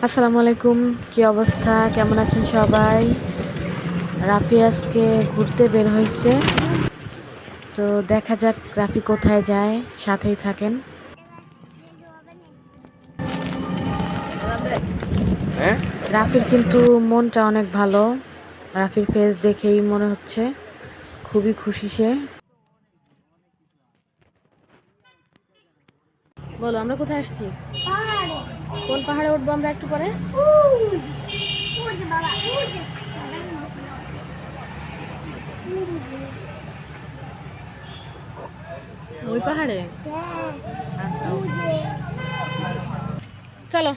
আসসালামু আলাইকুম, কি অবস্থা, কেমন আছেন সবাই? রাফি আজকে ঘুরতে বের হয়েছে, তো দেখা যাক রাফি কোথায় যায়, সাথেই থাকেন। রাফির কিন্তু মনটা অনেক ভালো, রাফির ফেস দেখেই মনে হচ্ছে খুবই খুশি সে। বলো, আমরা কোথায় আসছি? কোন পাহাড়ে উঠবো আমরা একটু পরে? ওই পাহাড়ে? আচ্ছা, চলো।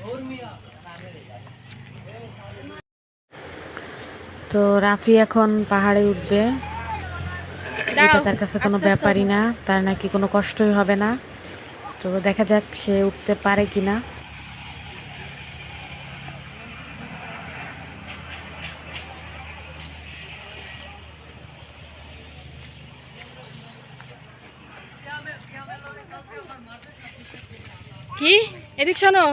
তো রাফি এখন পাহাড়ে উঠবে, এটা তার কাছে কোনো ব্যাপারই না, তার নাকি কোনো কষ্টই হবে না। তো দেখা যাক সে উঠতে পারে কিনা। কি এদিক শোনো,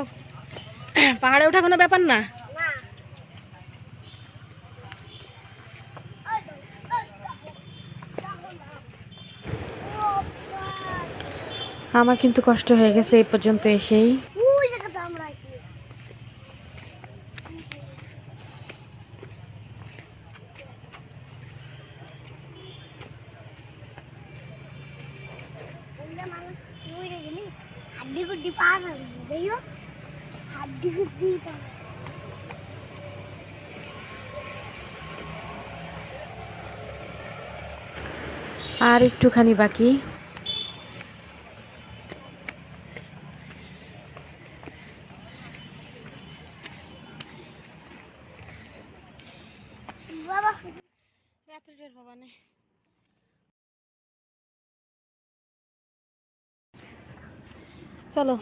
পাহাড়ে ওঠা কোনো ব্যাপার না। আমার কিন্তু কষ্ট হয়ে গেছে এই পর্যন্ত এসেই। আর একটুখানি বাকি। চলো।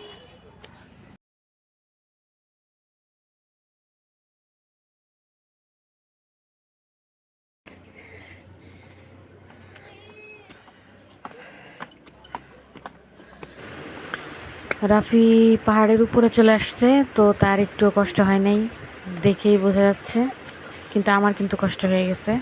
রাফি পাহাড়ের উপরে চলে আসছে, তো তার একটু কষ্ট হয় নাই, দেখেই বোঝা যাচ্ছে, কিন্তু আমার কিন্তু কষ্ট হয়ে গেছে।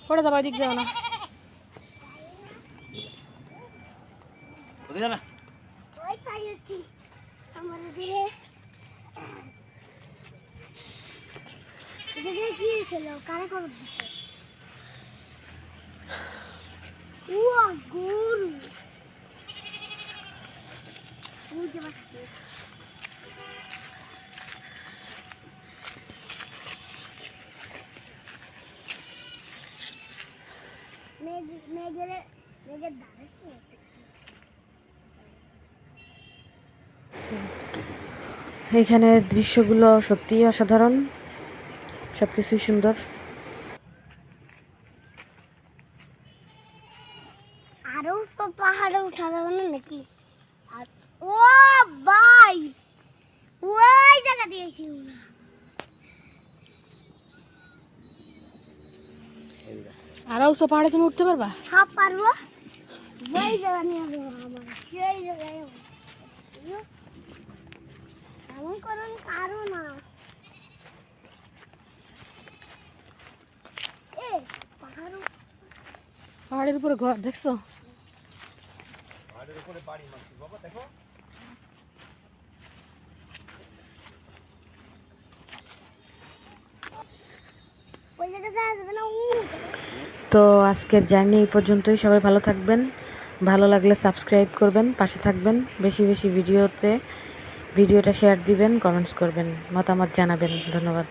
পড়ে যাবো, দিক যাও না। এখানের দৃশ্যগুলো সত্যিই অসাধারণ, সবকিছুই সুন্দর। আরো তো পাহাড়ে উঠা যাবে না নাকি? ও ভাই, ওই জায়গা দিয়েছি না। আরও সব পাহাড়ে তুমি উঠতে পারবা? সব পারবো, ওই জায়গা নিয়ে যাবো আমার, সেই জায়গায় এমন করুন কারো না। পাহাড়ের উপরে ঘর দেখছো? পাহাড়ের উপরে বাড়ি মারছি বাবা, দেখো। তো আজকের জার্নি এই পর্যন্তই। সবাই ভালো থাকবেন, ভালো লাগলে সাবস্ক্রাইব করবেন, পাশে থাকবেন, বেশি বেশি ভিডিওটা শেয়ার দিবেন, কমেন্টস করবেন, মতামত জানাবেন। ধন্যবাদ।